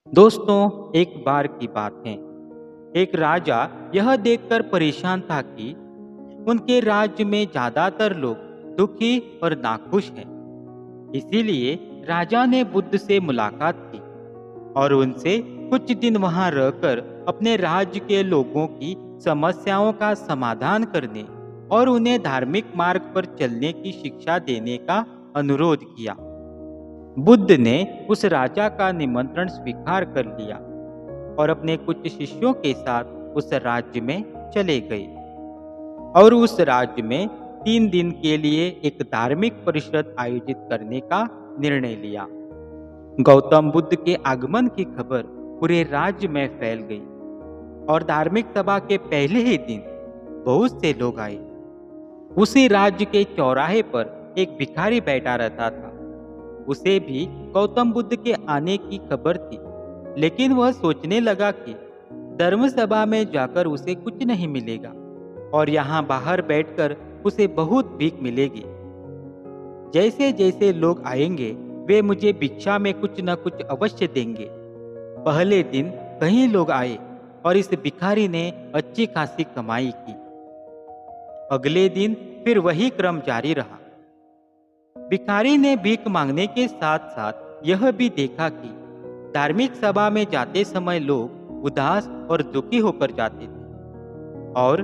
दोस्तों, एक बार की बात है। एक राजा यह देखकर परेशान था कि उनके राज्य में ज्यादातर लोग दुखी और नाखुश हैं। इसीलिए राजा ने बुद्ध से मुलाकात की और उनसे कुछ दिन वहां रहकर अपने राज्य के लोगों की समस्याओं का समाधान करने और उन्हें धार्मिक मार्ग पर चलने की शिक्षा देने का अनुरोध किया। बुद्ध ने उस राजा का निमंत्रण स्वीकार कर लिया और अपने कुछ शिष्यों के साथ उस राज्य में चले गए और उस राज्य में 3 दिन के लिए एक धार्मिक परिषद आयोजित करने का निर्णय लिया। गौतम बुद्ध के आगमन की खबर पूरे राज्य में फैल गई और धार्मिक सभा के पहले ही दिन बहुत से लोग आए। उसी राज्य के चौराहे पर एक भिखारी बैठा रहता था। उसे भी गौतम बुद्ध के आने की खबर थी, लेकिन वह सोचने लगा कि धर्म सभा में जाकर उसे कुछ नहीं मिलेगा और यहाँ बाहर बैठकर उसे बहुत भीख मिलेगी। जैसे जैसे लोग आएंगे वे मुझे भिक्षा में कुछ न कुछ अवश्य देंगे। पहले दिन कई लोग आए और इस भिखारी ने अच्छी खासी कमाई की। अगले दिन फिर वही क्रम जारी रहा। भिखारी ने भीख मांगने के साथ साथ यह भी देखा कि धार्मिक सभा में जाते समय लोग उदास और दुखी होकर जाते थे और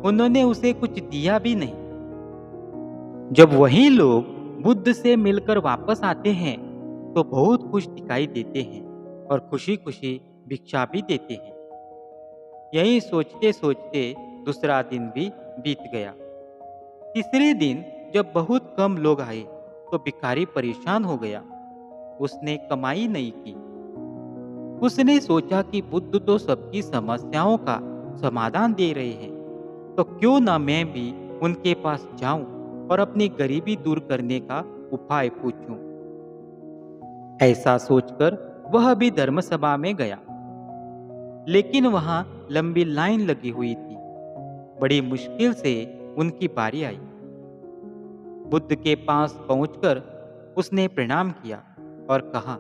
उन्होंने उसे कुछ दिया भी नहीं। जब वही लोग बुद्ध से मिलकर वापस आते हैं तो बहुत खुश दिखाई देते हैं और खुशी खुशी भिक्षा भी देते हैं। यही सोचते सोचते दूसरा दिन भी बीत गया। तीसरे दिन जब बहुत कम लोग आए तो भिखारी परेशान हो गया। उसने कमाई नहीं की। उसने सोचा कि बुद्ध तो सबकी समस्याओं का समाधान दे रहे हैं, तो क्यों ना मैं भी उनके पास जाऊं और अपनी गरीबी दूर करने का उपाय पूछूं। ऐसा सोचकर वह भी धर्मसभा में गया, लेकिन वहां लंबी लाइन लगी हुई थी। बड़ी मुश्किल से उनकी बारी आई। बुद्ध के पास पहुंचकर उसने प्रणाम किया और कहा,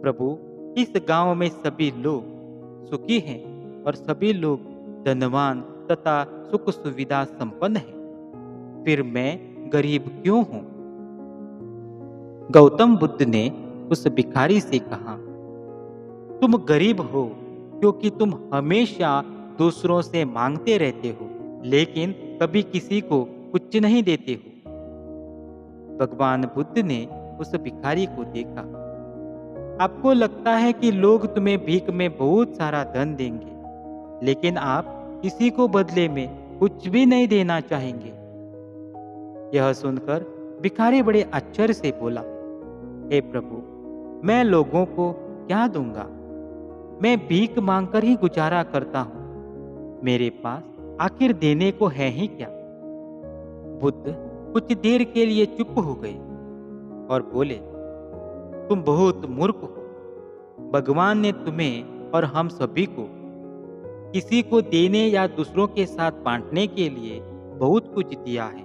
प्रभु, इस गांव में सभी लोग सुखी हैं और सभी लोग धनवान तथा सुख सुविधा संपन्न हैं, फिर मैं गरीब क्यों हूं? गौतम बुद्ध ने उस भिखारी से कहा, तुम गरीब हो क्योंकि तुम हमेशा दूसरों से मांगते रहते हो, लेकिन कभी किसी को कुछ नहीं देते हो। भगवान बुद्ध ने उस भिखारी को देखा। आपको लगता है कि लोग तुम्हें भीख में बहुत सारा धन देंगे, लेकिन आप किसी को बदले में कुछ भी नहीं देना चाहेंगे। यह सुनकर भिखारी बड़े आश्चर्य से बोला, हे प्रभु, मैं लोगों को क्या दूंगा? मैं भीख मांगकर ही गुजारा करता हूँ। मेरे पास आखिर देने को है ही क्या? बुद्ध कुछ देर के लिए चुप हो गए और बोले, तुम बहुत मूर्ख हो। भगवान ने तुम्हें और हम सभी को किसी को देने या दूसरों के साथ बांटने के लिए बहुत कुछ दिया है।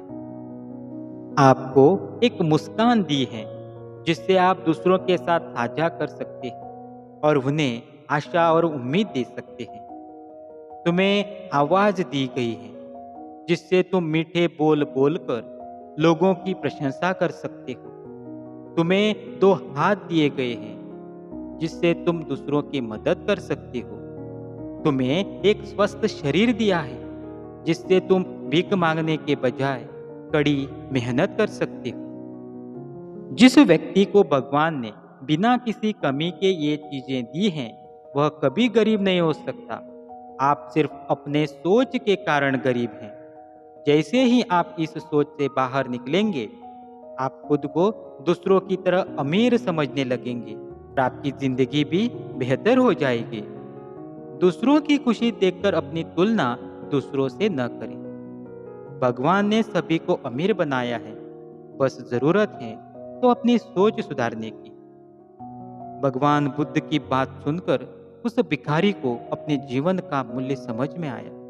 आपको एक मुस्कान दी है जिससे आप दूसरों के साथ साझा कर सकते हैं और उन्हें आशा और उम्मीद दे सकते हैं। तुम्हें आवाज दी गई है जिससे तुम मीठे बोल बोलकर लोगों की प्रशंसा कर सकते हो। तुम्हें 2 हाथ दिए गए हैं जिससे तुम दूसरों की मदद कर सकते हो। तुम्हें एक स्वस्थ शरीर दिया है जिससे तुम भीख मांगने के बजाय कड़ी मेहनत कर सकते हो। जिस व्यक्ति को भगवान ने बिना किसी कमी के ये चीजें दी हैं, वह कभी गरीब नहीं हो सकता। आप सिर्फ अपने सोच के कारण गरीब हैं। जैसे ही आप इस सोच से बाहर निकलेंगे, आप खुद को दूसरों की तरह अमीर समझने लगेंगे और आपकी जिंदगी भी बेहतर हो जाएगी। दूसरों की खुशी देखकर अपनी तुलना दूसरों से न करें। भगवान ने सभी को अमीर बनाया है, बस जरूरत है तो अपनी सोच सुधारने की। भगवान बुद्ध की बात सुनकर उस भिखारी को अपने जीवन का मूल्य समझ में आया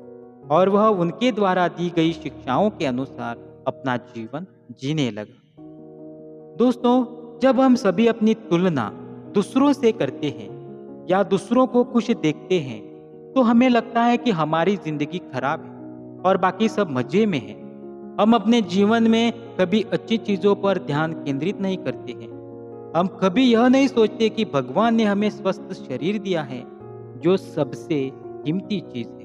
और वह उनके द्वारा दी गई शिक्षाओं के अनुसार अपना जीवन जीने लगा। दोस्तों, जब हम सभी अपनी तुलना दूसरों से करते हैं या दूसरों को खुश देखते हैं तो हमें लगता है कि हमारी जिंदगी खराब है और बाकी सब मजे में है। हम अपने जीवन में कभी अच्छी चीजों पर ध्यान केंद्रित नहीं करते हैं। हम कभी यह नहीं सोचते कि भगवान ने हमें स्वस्थ शरीर दिया है, जो सबसे कीमती चीज है।